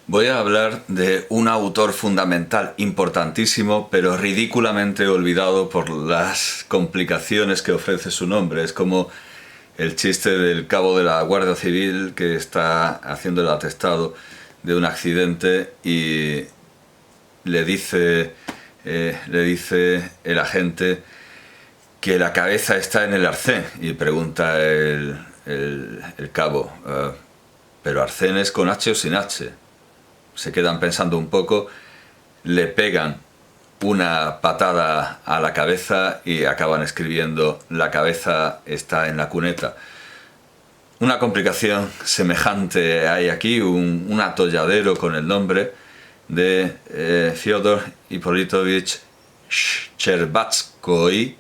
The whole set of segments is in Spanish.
Voy a hablar de un autor fundamental, importantísimo, pero ridículamente olvidado por las complicaciones que ofrece su nombre. Es como el chiste del cabo de la Guardia Civil que está haciendo el atestado de un accidente y le dice el agente que la cabeza está en el arcén y pregunta el cabo, ¿pero arcén es con H o sin H? Se quedan pensando un poco, le pegan una patada a la cabeza y acaban escribiendo la cabeza está en la cuneta. Una complicación semejante hay aquí, un atolladero con el nombre de Fyodor Hippolytovich Shcherbatskoy,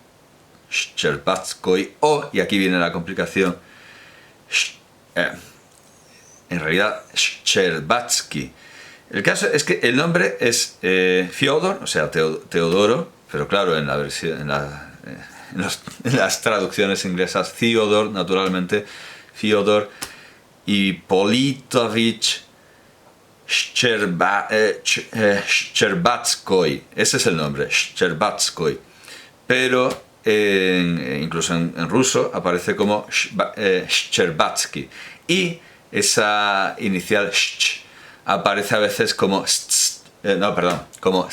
y aquí viene la complicación, en realidad Shcherbatsky. El caso es que el nombre es Fyodor, o sea, Teodoro, pero claro, en las traducciones inglesas, Theodore, naturalmente, Fyodor Hippolytovich Shcherbatskoy. Ese es el nombre, Shcherbatskoy. Pero incluso en ruso aparece como Shcherbatsky. Y esa inicial sh aparece a veces como como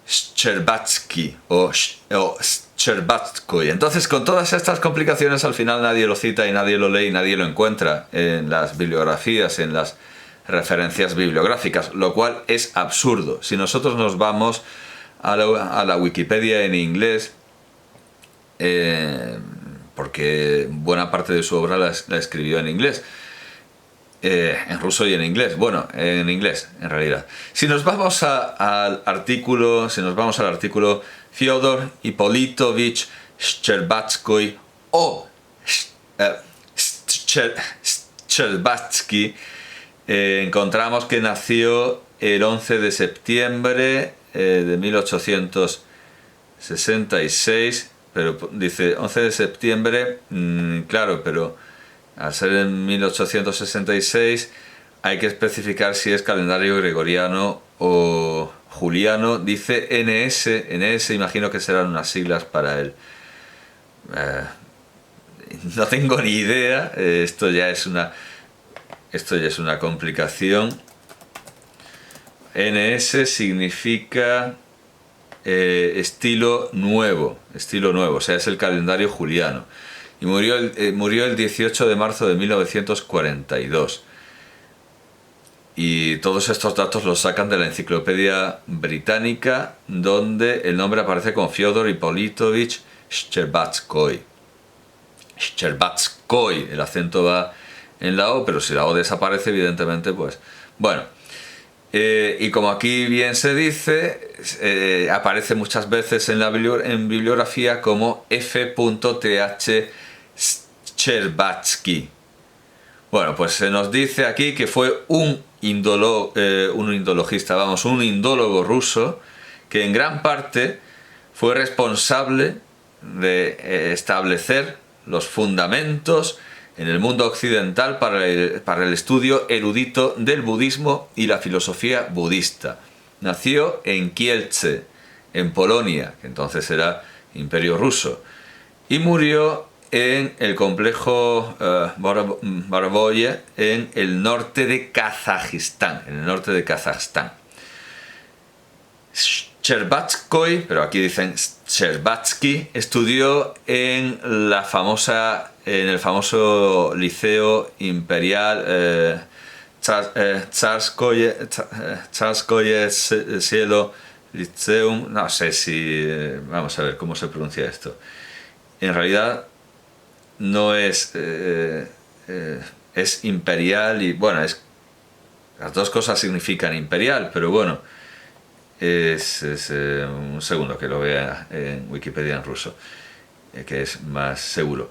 Shcherbatsky o Shcherbatskoy. Entonces, con todas estas complicaciones, al final nadie lo cita y nadie lo lee y nadie lo encuentra en las bibliografías, en las referencias bibliográficas, lo cual es absurdo. Si nosotros nos vamos a la Wikipedia en inglés, porque buena parte de su obra la escribió en inglés, en ruso y en inglés, bueno, en inglés en realidad. Si nos vamos al artículo, Fyodor Hippolytovich Shcherbatskoy o Shcherbatsky, encontramos que nació el 11 de septiembre de 1866, pero dice 11 de septiembre, claro, pero al ser en 1866 hay que especificar si es calendario gregoriano o juliano. Dice NS, imagino que serán unas siglas para él. No tengo ni idea, esto ya es una complicación. NS significa estilo nuevo, o sea, es el calendario juliano. Y murió el 18 de marzo de 1942. Y todos estos datos los sacan de la Enciclopedia Británica, donde el nombre aparece como Fyodor Hippolytovich Shcherbatskoy. Shcherbatskoy, el acento va en la O, pero si la O desaparece, evidentemente, pues... Bueno, y como aquí bien se dice, aparece muchas veces en bibliografía como F.Th. Shcherbatsky. Bueno, pues se nos dice aquí que fue un indólogo ruso que en gran parte fue responsable de establecer los fundamentos en el mundo occidental para el estudio erudito del budismo y la filosofía budista. Nació en Kielce, en Polonia, que entonces era Imperio Ruso, y murió en el complejo Borovoye, en el norte de Kazajistán. Shcherbatskoy, pero aquí dicen Shcherbatsky, estudió en el famoso liceo imperial Tsarskoye Selo Lyceum. No sé si vamos a ver cómo se pronuncia esto. En realidad no es es imperial, y bueno, las dos cosas significan imperial, pero bueno, es un segundo que lo vea en Wikipedia en ruso, que es más seguro.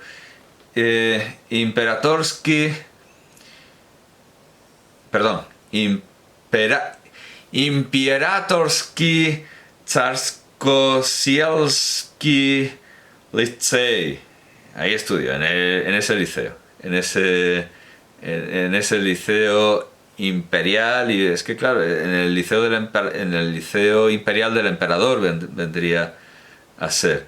Imperatorsky Tsarskosielski Licey. Ahí estudio, en ese liceo, en ese en ese liceo imperial, y es que claro, en el liceo, en el liceo imperial del emperador vendría a ser.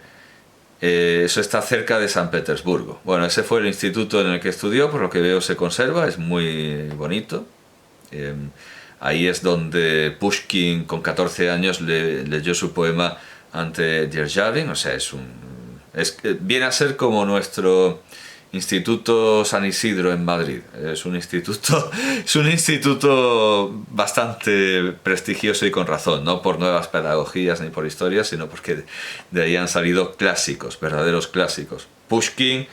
Eso está cerca de San Petersburgo. Bueno, ese fue el instituto en el que estudió, por lo que veo se conserva, es muy bonito. Ahí es donde Pushkin con 14 años leyó su poema ante Djerzhavin, o sea, viene a ser como nuestro Instituto San Isidro en Madrid. Es un instituto, es un instituto bastante prestigioso y con razón, no por nuevas pedagogías ni por historias, sino porque de ahí han salido clásicos, verdaderos clásicos. Pushkin,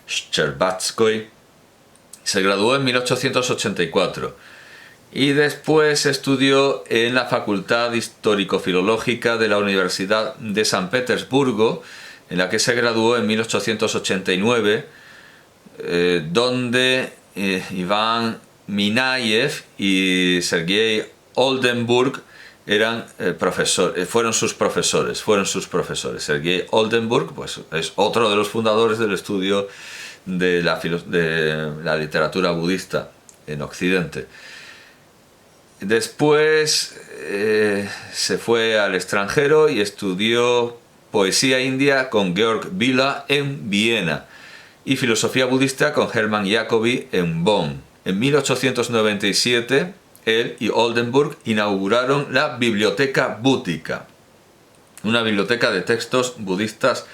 Shcherbatskoy, se graduó en 1884 y después estudió en la Facultad Histórico-Filológica de la Universidad de San Petersburgo, en la que se graduó en 1889, donde Iván Minayev y Sergei Oldenburg fueron sus profesores. Sergei Oldenburg pues, es otro de los fundadores del estudio de la literatura budista en Occidente. Después se fue al extranjero y estudió poesía india con Georg Vila en Viena y filosofía budista con Hermann Jacobi en Bonn. En 1897, él y Oldenburg inauguraron la Biblioteca Búdhica, una biblioteca de textos budistas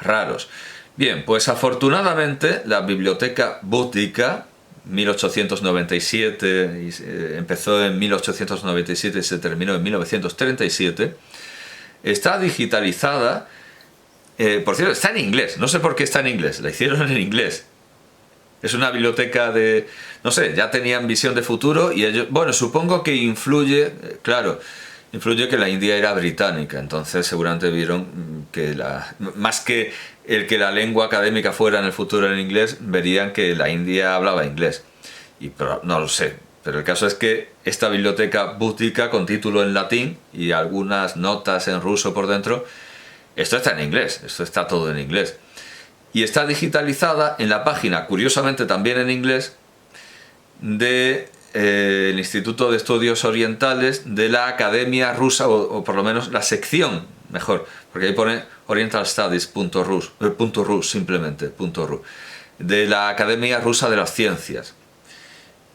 raros. Bien, pues afortunadamente la Biblioteca Búdhica, 1897, empezó en 1897 y se terminó en 1937, está digitalizada. Por cierto, está en inglés, no sé por qué está en inglés, la hicieron en inglés. Es una biblioteca de, no sé, ya tenían visión de futuro y ellos, bueno, supongo que influye, claro, influye que la India era británica, entonces seguramente vieron que más que el que la lengua académica fuera en el futuro en inglés, verían que la India hablaba inglés. Pero no lo sé, pero el caso es que esta biblioteca búdhica con título en latín y algunas notas en ruso por dentro, esto está en inglés, esto está todo en inglés. Y está digitalizada en la página, curiosamente también en inglés, del Instituto de Estudios Orientales de la Academia Rusa, o por lo menos la sección, mejor, porque ahí pone orientalstudies.ru, simplemente, .ru, de la Academia Rusa de las Ciencias.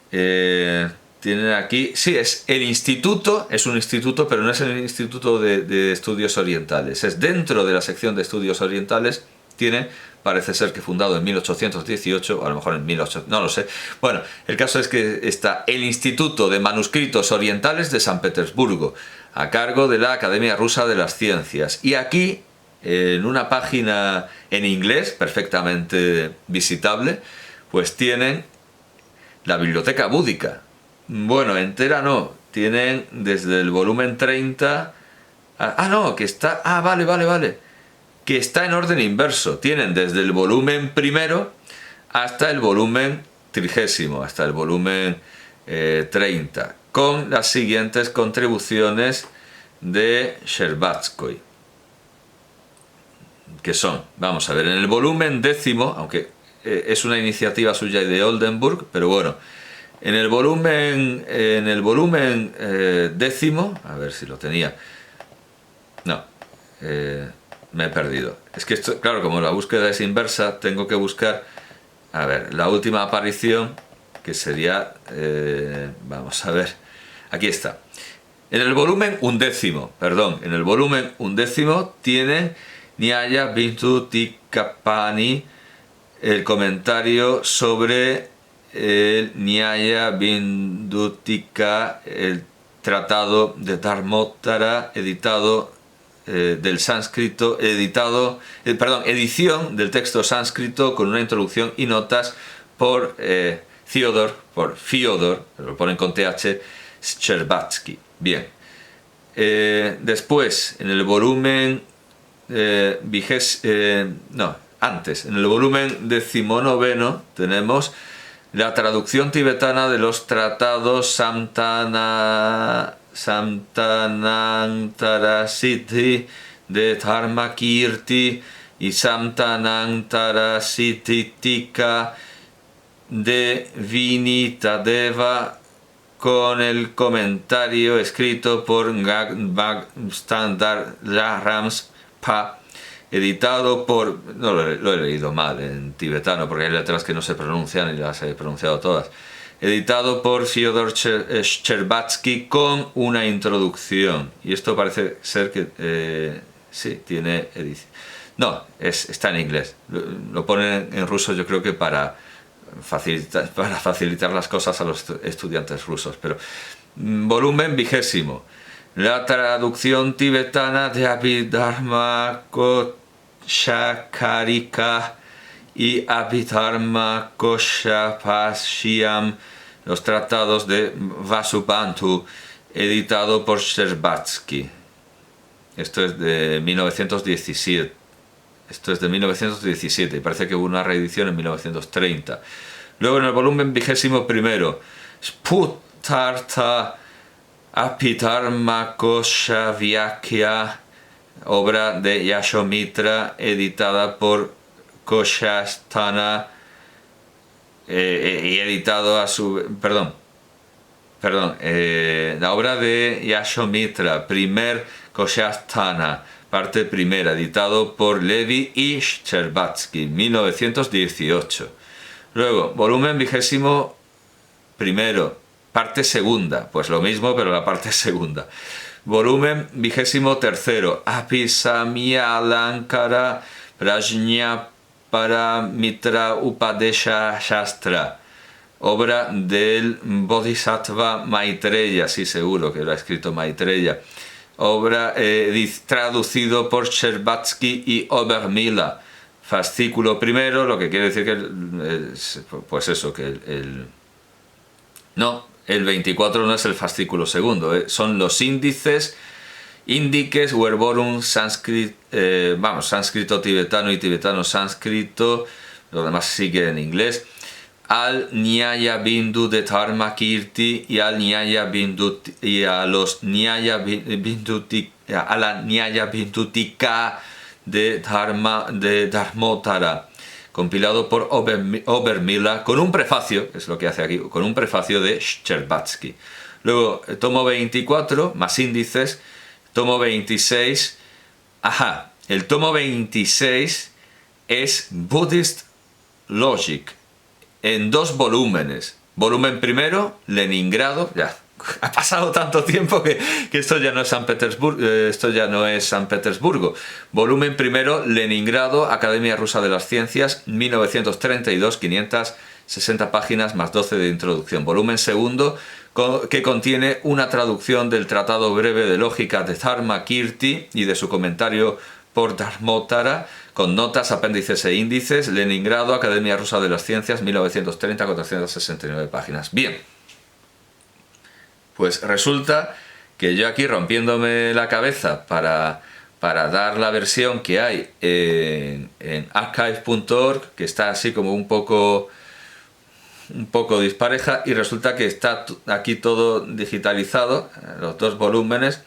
Tienen aquí, sí, es el instituto, es un instituto, pero no es el Instituto de Estudios Orientales, es dentro de la sección de Estudios Orientales. Tiene, parece ser que fundado en 1818, o a lo mejor en 1800, no lo sé. Bueno, el caso es que está el Instituto de Manuscritos Orientales de San Petersburgo, a cargo de la Academia Rusa de las Ciencias. Y aquí, en una página en inglés, perfectamente visitable, pues tienen la Biblioteca Búdhica. Bueno, entera no, tienen desde el volumen 30... no, que está... vale. Que está en orden inverso. Tienen desde el volumen primero hasta el volumen 30, hasta el volumen 30, con las siguientes contribuciones de Shcherbatskoy, que son, vamos a ver, en el volumen 10, aunque es una iniciativa suya y de Oldenburg, pero bueno, en el volumen 10, a ver si lo tenía, no, me he perdido. Es que esto, claro, como la búsqueda es inversa, tengo que buscar, a ver, la última aparición, que sería, vamos a ver, aquí está. En el volumen 11, en el volumen 11 tiene Nyaya Bindutikapani, el comentario sobre el Nyaya Bindutika, el tratado de Dharmottara, editado del sánscrito, edición del texto sánscrito con una introducción y notas por Fyodor, lo ponen con TH, Shcherbatsky. Bien. Después, en el volumen en el volumen 19 tenemos la traducción tibetana de los tratados Samtanantara Siddhi de Dharmakirti y Samtanantara Siddhi Tika de Vinitadeva con el comentario escrito por Standard Rams Pa, editado por... no lo he leído mal en tibetano porque hay letras que no se pronuncian y las he pronunciado todas. Editado por Fyodor Shcherbatsky con una introducción. Y esto parece ser que... sí, tiene edición. No, está en inglés. Lo ponen en ruso, yo creo que para facilitar las cosas a los estudiantes rusos. Pero volumen 20. La traducción tibetana de Abhidharma Koshakarika y Abhidharma Koshapashyam, los tratados de Vasubandhu, editado por Shcherbatsky. Esto es de 1917. Esto es de 1917 y parece que hubo una reedición en 1930. Luego en el volumen 21, Sputartha Abhidharma Koshavyakya, obra de Yashomitra, editada por Koshasthana y editado a su... Perdón, la obra de Yashomitra, primer Koshasthana, parte primera, editado por Levi y Shcherbatsky, 1918. Luego, volumen 21, parte segunda, pues lo mismo, pero la parte segunda. Volumen 23, Abhisamya Alankara Prajna Paramitra Upadesha Shastra, obra del Bodhisattva Maitreya, sí, seguro que lo ha escrito Maitreya. Obra traducido por Shcherbatsky y Obermila, fascículo primero, lo que quiere decir que pues eso, que el 24 no es el fascículo segundo, son los índices, índices, verborum, sánscrito tibetano y tibetano sánscrito, lo demás sigue en inglés, al Nyaya Bindu de Dharma Kirti y al Nyaya Bindu y a los Nyaya Bindutika, a la Nyaya Bindutika de Dharmotara, compilado por Obermila con un prefacio, es lo que hace aquí, con un prefacio de Shcherbatsky. Luego, tomo 24, más índices, tomo 26, el tomo 26 es Buddhist Logic, en 2 volúmenes. Volumen primero, Leningrado, ya ha pasado tanto tiempo que esto ya no es San Petersburgo, Volumen primero, Leningrado, Academia Rusa de las Ciencias, 1932, 560 páginas más 12 de introducción. Volumen segundo, que contiene una traducción del Tratado Breve de Lógica de Dharma Kirti y de su comentario por Dharmotara, con notas, apéndices e índices, Leningrado, Academia Rusa de las Ciencias, 1930, 469 páginas. Bien, pues resulta que yo aquí rompiéndome la cabeza para dar la versión que hay en archive.org, que está así como un poco dispareja, y resulta que está aquí todo digitalizado, los 2 volúmenes,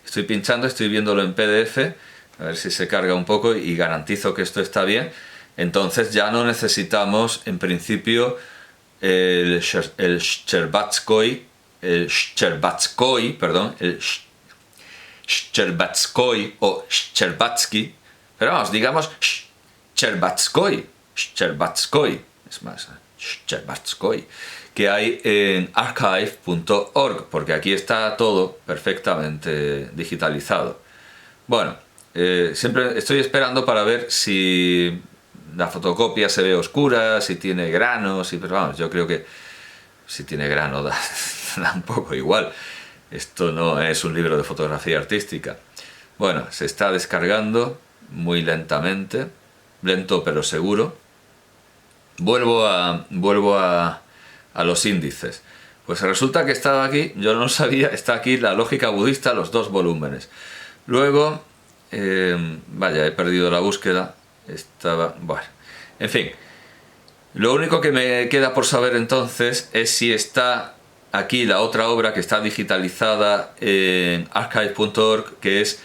estoy pinchando, estoy viéndolo en PDF, a ver si se carga un poco y garantizo que esto está bien. Entonces ya no necesitamos en principio el Shcherbatsky, o Shcherbatsky, pero vamos, digamos Shcherbatsky, es más, Shcherbatsky, que hay en archive.org, porque aquí está todo perfectamente digitalizado. Bueno, siempre estoy esperando para ver si la fotocopia se ve oscura, si tiene granos, pero vamos, yo creo que si tiene grano da un poco igual. Esto no es un libro de fotografía artística. Bueno, se está descargando muy lentamente, lento pero seguro. Vuelvo a los índices. Pues resulta que estaba aquí, yo no sabía, está aquí la lógica budista, los 2 volúmenes. Luego, vaya, he perdido la búsqueda. Bueno, en fin. Lo único que me queda por saber entonces es si está aquí la otra obra que está digitalizada en archive.org, que es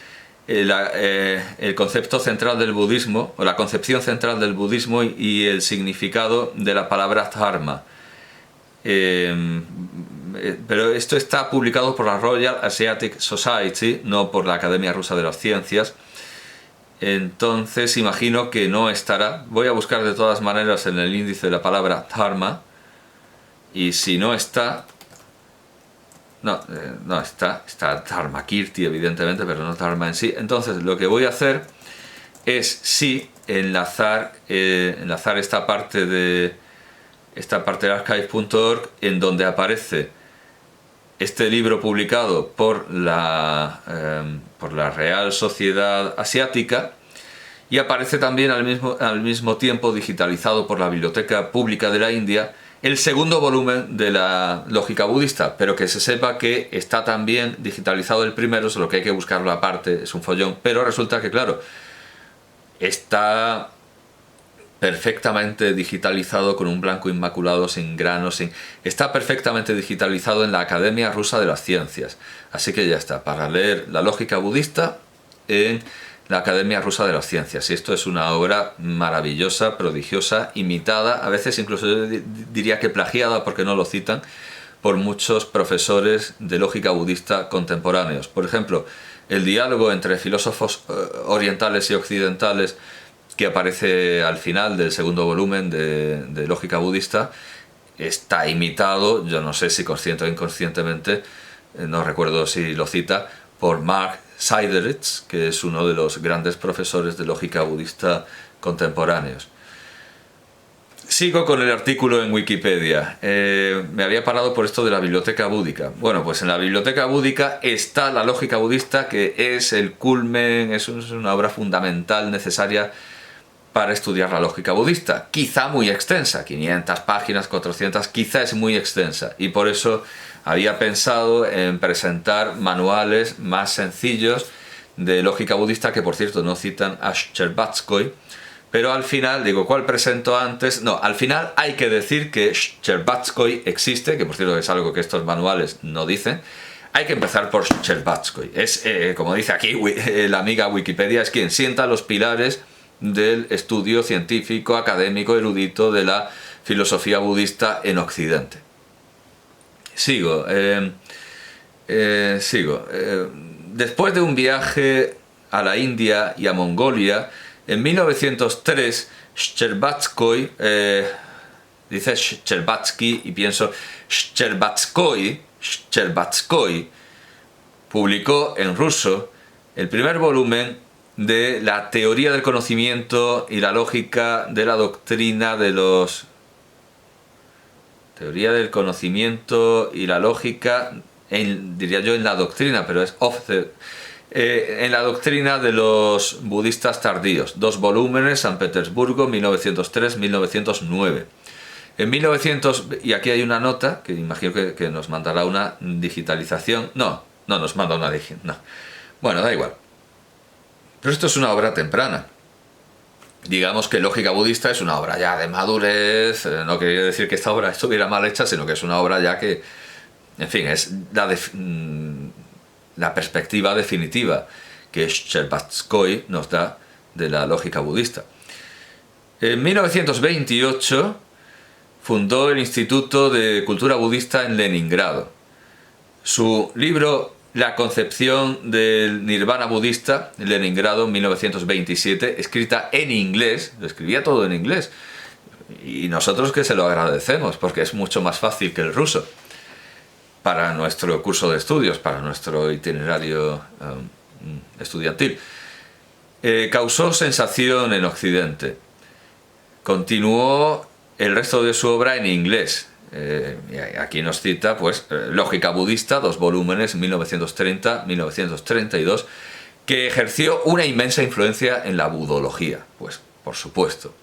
el concepto central del budismo, o la concepción central del budismo y el significado de la palabra dharma. Pero esto está publicado por la Royal Asiatic Society, no por la Academia Rusa de las Ciencias. Entonces imagino que no estará. Voy a buscar de todas maneras en el índice de la palabra dharma, y si no está... No está Dharma Kirti evidentemente, pero no Dharma en sí. Entonces lo que voy a hacer es sí enlazar esta parte de archive.org, en donde aparece este libro publicado por la Real Sociedad Asiática, y aparece también al mismo tiempo, digitalizado por la Biblioteca Pública de la India, el segundo volumen de la lógica budista, pero que se sepa que está también digitalizado el primero, solo que hay que buscarlo aparte, es un follón, pero resulta que, claro, está perfectamente digitalizado con un blanco inmaculado, sin granos, está perfectamente digitalizado en la Academia Rusa de las Ciencias. Así que ya está, para leer la lógica budista en la Academia Rusa de las Ciencias. Y esto es una obra maravillosa, prodigiosa, imitada, a veces incluso yo diría que plagiada, porque no lo citan, por muchos profesores de lógica budista contemporáneos. Por ejemplo, el diálogo entre filósofos orientales y occidentales, que aparece al final del segundo volumen de lógica budista, está imitado, yo no sé si consciente o inconscientemente, no recuerdo si lo cita, por Mark Sideritz, que es uno de los grandes profesores de lógica budista contemporáneos. Sigo con el artículo en Wikipedia. Me había parado por esto de la biblioteca búdica. Bueno, pues en la biblioteca búdica está la lógica budista, que es el culmen, es una obra fundamental, necesaria para estudiar la lógica budista. Quizá muy extensa, 500 páginas, 400, quizá es muy extensa, y por eso había pensado en presentar manuales más sencillos de lógica budista, que por cierto no citan a Shcherbatskoy, pero al final, digo, ¿cuál presento antes? No, al final hay que decir que Shcherbatskoy existe, que por cierto es algo que estos manuales no dicen. Hay que empezar por Shcherbatskoy. Es, como dice aquí la amiga Wikipedia, es quien sienta los pilares del estudio científico, académico, erudito de la filosofía budista en Occidente. Sigo. Después de un viaje a la India y a Mongolia, en 1903, Shcherbatskoy, dice Shcherbatsky y pienso Shcherbatskoy, publicó en ruso el primer volumen de la teoría del conocimiento y la lógica de la doctrina de los... Teoría del conocimiento y la lógica, diría yo en la doctrina, pero es en la doctrina de los budistas tardíos. 2 volúmenes, San Petersburgo, 1903-1909. En 1900, y aquí hay una nota, que imagino que nos mandará una digitalización. No nos manda una no. Bueno, da igual. Pero esto es una obra temprana. Digamos que Lógica Budista es una obra ya de madurez, no quería decir que esta obra estuviera mal hecha, sino que es una obra ya que, en fin, es la perspectiva definitiva que Shcherbatskoy nos da de la lógica budista. En 1928 fundó el Instituto de Cultura Budista en Leningrado. Su libro La concepción del nirvana budista, en Leningrado, 1927, escrita en inglés, lo escribía todo en inglés, y nosotros que se lo agradecemos, porque es mucho más fácil que el ruso para nuestro curso de estudios, para nuestro itinerario estudiantil. Causó sensación en Occidente. Continuó el resto de su obra en inglés. Aquí nos cita, pues, Lógica Budista, 2 volúmenes, 1930-1932, que ejerció una inmensa influencia en la budología, pues, por supuesto.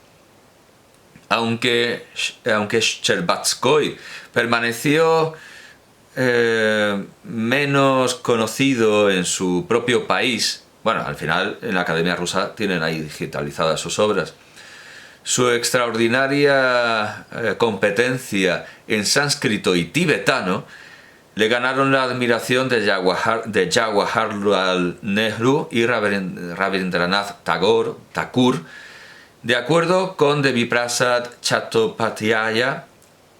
Aunque Shcherbatskoy permaneció menos conocido en su propio país, bueno, al final en la Academia Rusa tienen ahí digitalizadas sus obras. Su extraordinaria competencia en sánscrito y tibetano le ganaron la admiración de Jawaharlal Nehru y Rabindranath Tagore, de acuerdo con Deviprasad Chattopadhyaya,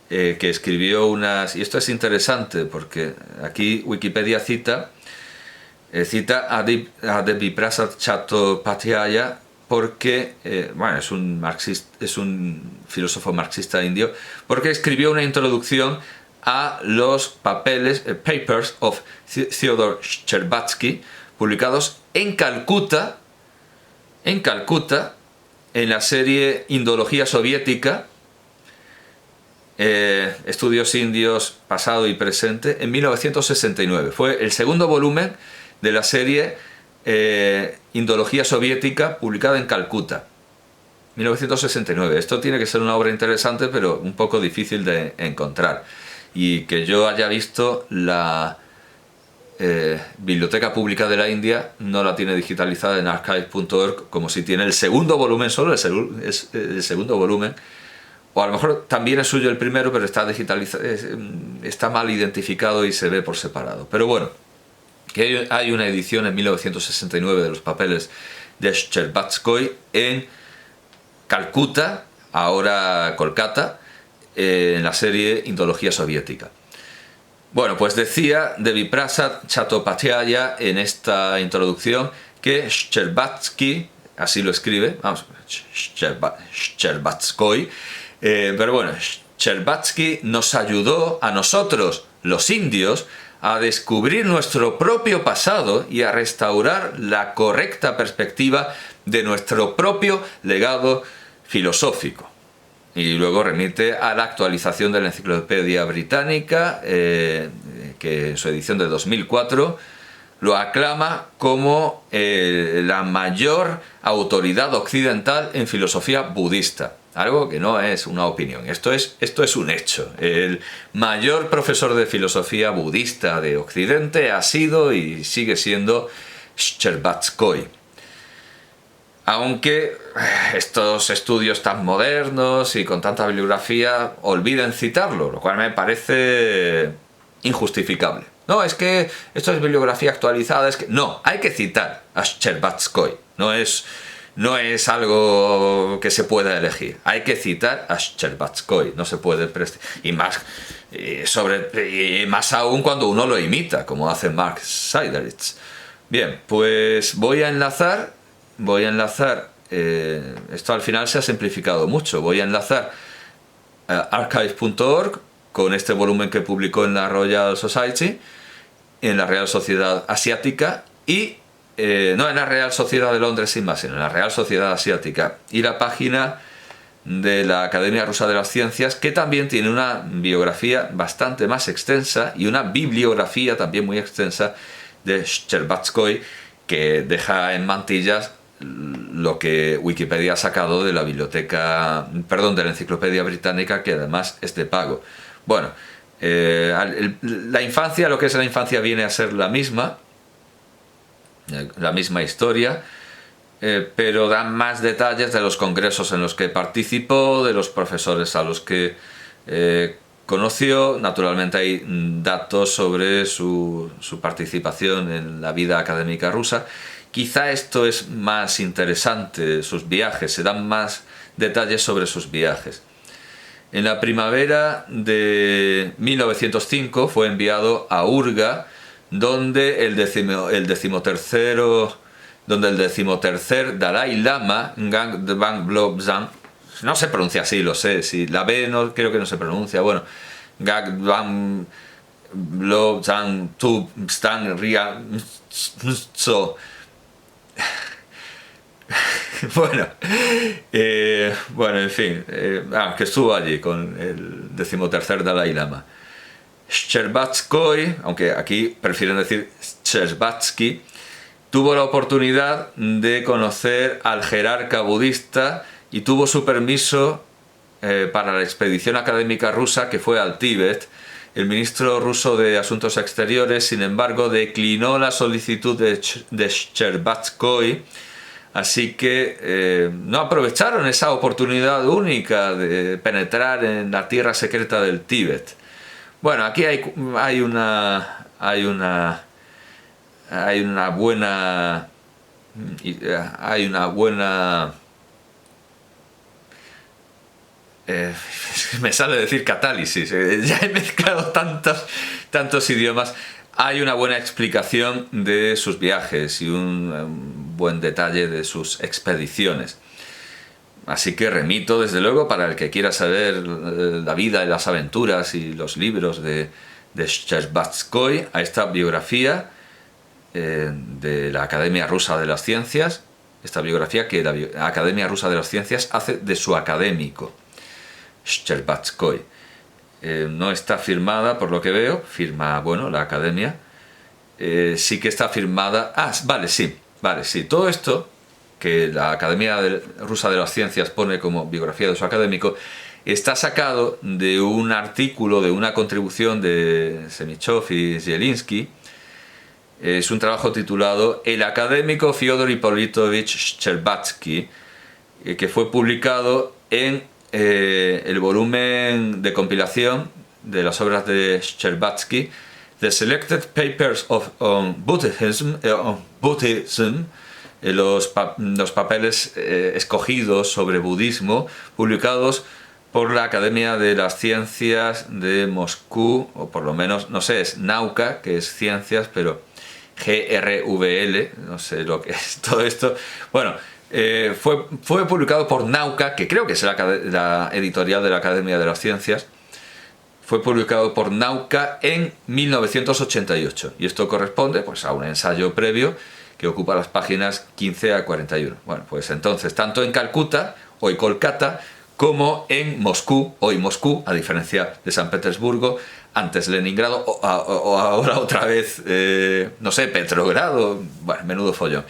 que escribió unas... Y esto es interesante porque aquí Wikipedia cita a Deviprasad Chattopadhyaya porque, bueno, es un filósofo marxista indio, porque escribió una introducción a los papers of Theodore Shcherbatsky, publicados en Calcuta, en la serie Indología Soviética, Estudios Indios Pasado y Presente, en 1969. Fue el segundo volumen de la serie Indología Soviética, publicada en Calcuta, 1969. Esto tiene que ser una obra interesante, pero un poco difícil de encontrar. Y que yo haya visto la Biblioteca Pública de la India no la tiene digitalizada en archive.org, como si tiene el segundo volumen, solo el segundo volumen, o a lo mejor también es suyo el primero, pero está digitalizado, está mal identificado y se ve por separado. Pero bueno, que hay una edición en 1969 de los papeles de Shcherbatsky en Calcuta, ahora Kolkata, en la serie Indología Soviética. Bueno, pues decía Deviprasad Chattopadhyaya en esta introducción que Shcherbatsky, así lo escribe, vamos, Shcherbatsky, pero bueno, Shcherbatsky nos ayudó a nosotros, los indios, a descubrir nuestro propio pasado y a restaurar la correcta perspectiva de nuestro propio legado filosófico. Y luego remite a la actualización de la Enciclopedia Británica, que en su edición de 2004 lo aclama como la mayor autoridad occidental en filosofía budista. Algo que no es una opinión, esto es un hecho. El mayor profesor de filosofía budista de Occidente ha sido y sigue siendo Shcherbatsky. Aunque estos estudios tan modernos y con tanta bibliografía olviden citarlo, lo cual me parece injustificable. No, es que esto es bibliografía actualizada, es que... No, hay que citar a Shcherbatsky, no es algo que se pueda elegir. Hay que citar a Shcherbatsky, no se puede y más aún cuando uno lo imita, como hace Mark Sideritz. Bien, pues voy a enlazar, esto al final se ha simplificado mucho, voy a enlazar archive.org con este volumen que publicó en la Royal Society, en la Real Sociedad Asiática y no en la Real Sociedad de Londres sin más, sino en la Real Sociedad Asiática, y la página de la Academia Rusa de las Ciencias, que también tiene una biografía bastante más extensa y una bibliografía también muy extensa de Shcherbatsky, que deja en mantillas lo que Wikipedia ha sacado de la de la Enciclopedia Británica, que además es de pago. Bueno, la infancia, lo que es la infancia, viene a ser la misma historia, pero dan más detalles de los congresos en los que participó, de los profesores a los que conoció. Naturalmente hay datos sobre su participación en la vida académica rusa. Quizá esto es más interesante, sus viajes, se dan más detalles sobre sus viajes. En la primavera de 1905 fue enviado a Urga, donde el decimotercer Dalai Lama, Ngak Blobzang, no se pronuncia así, lo sé, si la B no, creo que no se pronuncia, bueno, Ngak Blobzang Tu Stan Ria So. Bueno, en fin, que estuvo allí con el decimotercer Dalai Lama. Shcherbatsky, aunque aquí prefieren decir Shcherbatsky, tuvo la oportunidad de conocer al jerarca budista y tuvo su permiso para la expedición académica rusa que fue al Tíbet. El ministro ruso de Asuntos Exteriores, sin embargo, declinó la solicitud de Shcherbatsky, así que no aprovecharon esa oportunidad única de penetrar en la tierra secreta del Tíbet. Bueno, aquí hay una buena... Hay una buena... me sale decir catálisis, ya he mezclado tantos idiomas. Hay una buena explicación de sus viajes y un buen detalle de sus expediciones. Así que remito, desde luego, para el que quiera saber la vida y las aventuras y los libros de Shcherbatskoy, a esta biografía de la Academia Rusa de las Ciencias, esta biografía que la Academia Rusa de las Ciencias hace de su académico, Shcherbatskoy. No está firmada, por lo que veo, firma, bueno, la Academia, sí que está firmada... Ah, vale, sí, todo esto que la Academia Rusa de las Ciencias pone como biografía de su académico, está sacado de un artículo, de una contribución de Semichov y Zielinski. Es un trabajo titulado El académico Fyodor Ippolitovich Shcherbatsky, que fue publicado en el volumen de compilación de las obras de Shcherbatsky, The Selected Papers on Buddhism, los papeles escogidos sobre budismo, publicados por la Academia de las Ciencias de Moscú, o por lo menos, no sé, es Nauka, que es ciencias, pero GRVL, no sé lo que es todo esto. Bueno, fue publicado por Nauka, que creo que es la editorial de la Academia de las Ciencias. Fue publicado por Nauka en 1988, y esto corresponde pues a un ensayo previo que ocupa las páginas 15 a 41. Bueno, pues entonces, tanto en Calcuta, hoy Kolkata, como en Moscú, hoy Moscú, a diferencia de San Petersburgo, antes Leningrado, o ahora otra vez, no sé, Petrogrado, bueno, menudo follón.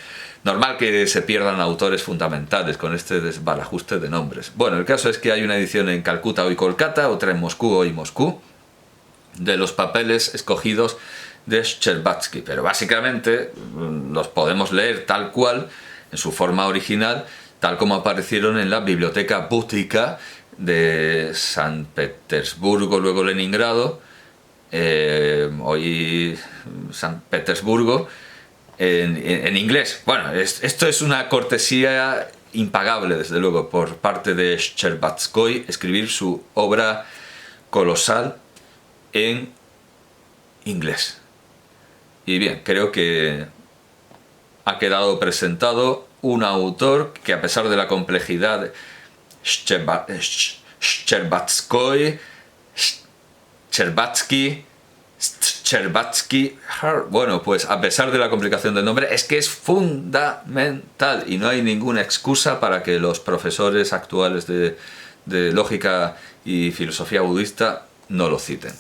Normal que se pierdan autores fundamentales con este desbarajuste de nombres. Bueno, el caso es que hay una edición en Calcuta, hoy Kolkata, otra en Moscú, hoy Moscú, de los papeles escogidos de Shcherbatsky, pero básicamente los podemos leer tal cual, en su forma original, tal como aparecieron en la Biblioteca Bútica de San Petersburgo, luego Leningrado, hoy San Petersburgo, en inglés. Bueno, esto es una cortesía impagable, desde luego, por parte de Shcherbatskoy, escribir su obra colosal en inglés. Y bien, creo que ha quedado presentado un autor que, a pesar de la complejidad, Shcherbatsky, bueno, pues a pesar de la complicación del nombre, es que es fundamental y no hay ninguna excusa para que los profesores actuales de lógica y filosofía budista no lo citen.